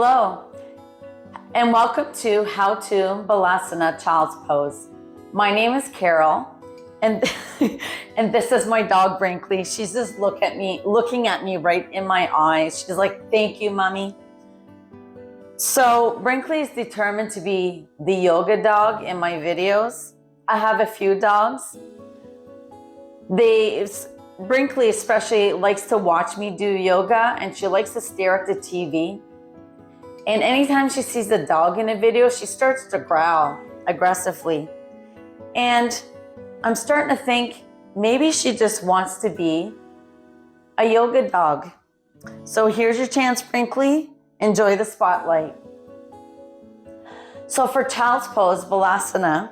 Hello, and welcome to How to Balasana Child's Pose. My name is Carol, and and this is my dog Brinkley. She's just looking at me right in my eyes. She's like, "Thank you, Mommy." So Brinkley is determined to be the yoga dog in my videos. I have a few dogs. Brinkley especially likes to watch me do yoga, and she likes to stare at the TV. And anytime she sees the dog in a video, she starts to growl aggressively. And I'm starting to think maybe she just wants to be a yoga dog. So here's your chance, Brinkley. Enjoy the spotlight. So for Child's Pose, Balasana,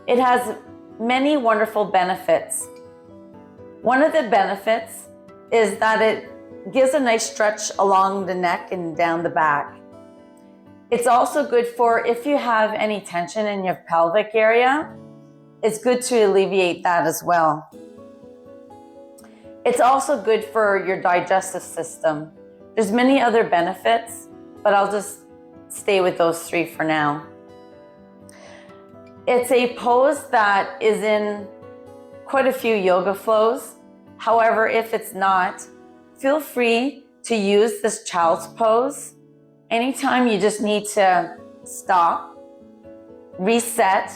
it has many wonderful benefits. One of the benefits is that it gives a nice stretch along the neck and down the back. It's also good for if you have any tension in your pelvic area, it's good to alleviate that as well. It's also good for your digestive system. There's many other benefits, but I'll just stay with those three for now. It's a pose that is in quite a few yoga flows. However, if it's not, feel free to use this child's pose anytime you just need to stop, reset,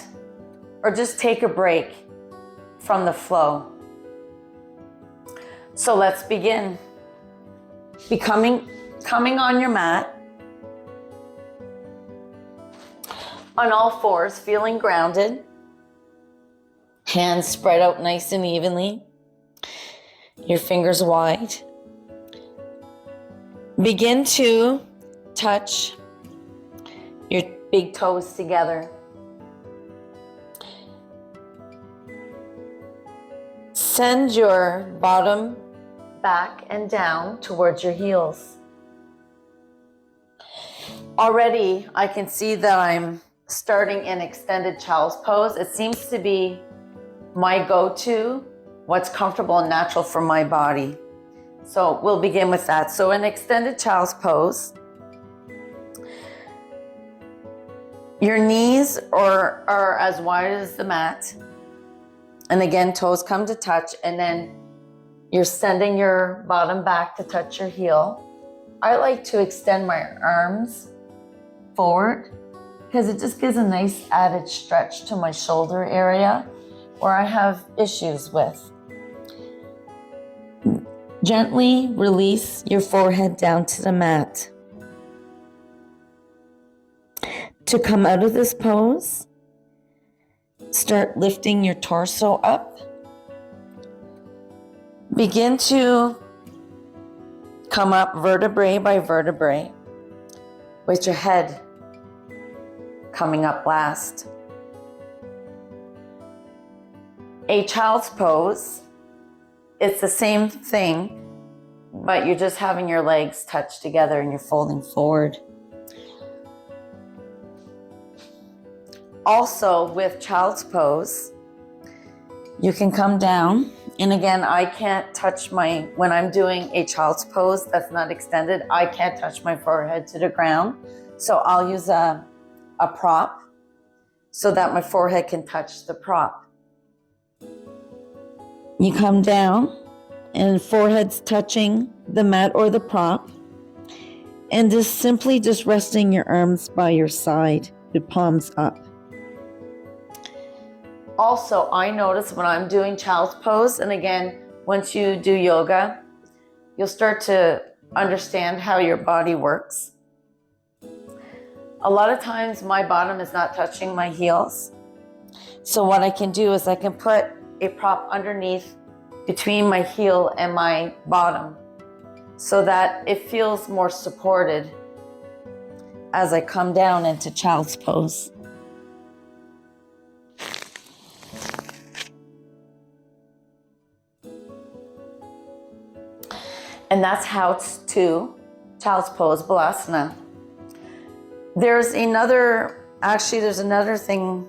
or just take a break from the flow. So let's begin. Coming on your mat, on all fours, feeling grounded, hands spread out nice and evenly, your fingers wide. Begin to touch your big toes together. Send your bottom back and down towards your heels. Already, I can see that I'm starting an extended child's pose. It seems to be my go-to, what's comfortable and natural for my body. So we'll begin with that. So an extended child's pose. Your knees are as wide as the mat. And again, toes come to touch, and then you're sending your bottom back to touch your heel. I like to extend my arms forward because it just gives a nice added stretch to my shoulder area where I have issues with. Gently release your forehead down to the mat. To come out of this pose, start lifting your torso up. Begin to come up vertebrae by vertebrae with your head coming up last. A child's pose, it's the same thing, but you're just having your legs touch together and you're folding forward. Also, with child's pose, you can come down. And again, I can't touch when I'm doing a child's pose that's not extended, I can't touch my forehead to the ground. So I'll use a prop so that my forehead can touch the prop. You come down and forehead's touching the mat or the prop. And just simply resting your arms by your side with palms up. Also, I notice when I'm doing child's pose, and again, once you do yoga, you'll start to understand how your body works. A lot of times my bottom is not touching my heels. So what I can do is I can put a prop underneath between my heel and my bottom so that it feels more supported as I come down into child's pose. And that's how to child's pose, Balasana. There's another thing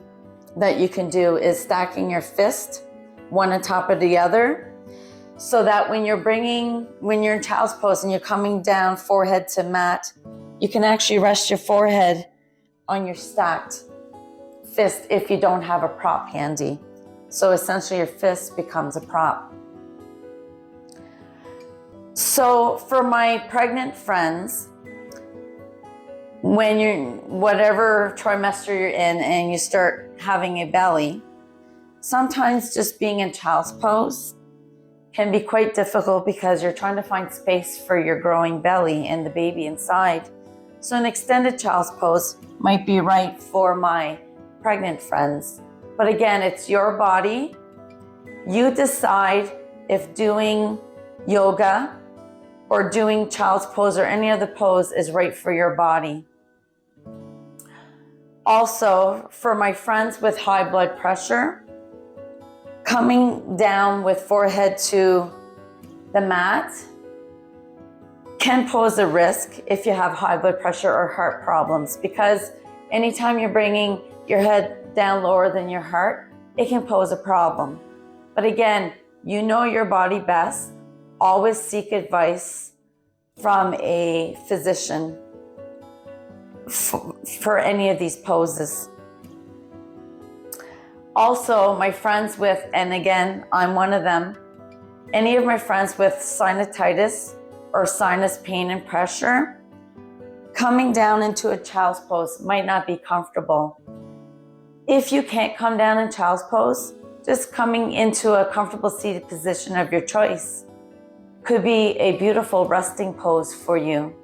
that you can do is stacking your fist one on top of the other so that when you're in child's pose and you're coming down forehead to mat, You can actually rest your forehead on your stacked fist if you don't have a prop handy. So essentially your fist becomes a prop. So for my pregnant friends, when you're, whatever trimester you're in and you start having a belly, sometimes just being in child's pose can be quite difficult because you're trying to find space for your growing belly and the baby inside. So an extended child's pose might be right for my pregnant friends. But again, it's your body. You decide if doing yoga or doing child's pose or any other pose is right for your body. Also, for my friends with high blood pressure, coming down with forehead to the mat can pose a risk if you have high blood pressure or heart problems, because anytime you're bringing your head down lower than your heart, it can pose a problem. But again, you know your body best. Always seek advice from a physician for any of these poses. Also, my friends with, and again, I'm one of them, any of my friends with sinusitis or sinus pain and pressure, coming down into a child's pose might not be comfortable. If you can't come down in child's pose, just coming into a comfortable seated position of your choice could be a beautiful resting pose for you.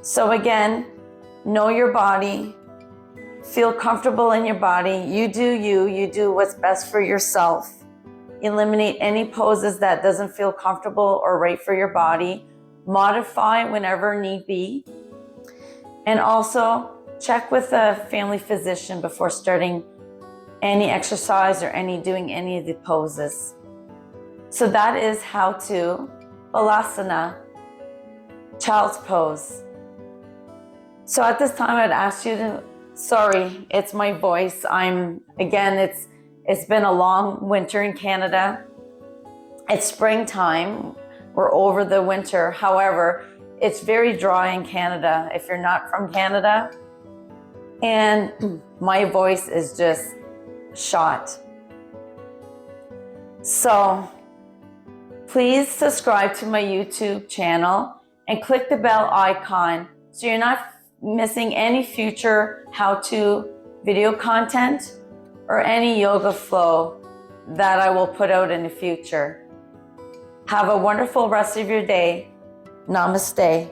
So again, know your body, feel comfortable in your body. You do what's best for yourself. Eliminate any poses that doesn't feel comfortable or right for your body. Modify whenever need be. And also check with a family physician before starting any exercise or doing any of the poses. So that is how to Balasana, child's pose. So at this time, I'd ask you to, sorry, it's my voice. It's been a long winter in Canada. It's springtime. We're over the winter. However, it's very dry in Canada if you're not from Canada. And my voice is just shot. So please subscribe to my YouTube channel and click the bell icon so you're not missing any future how-to video content or any yoga flow that I will put out in the future. Have a wonderful rest of your day. Namaste.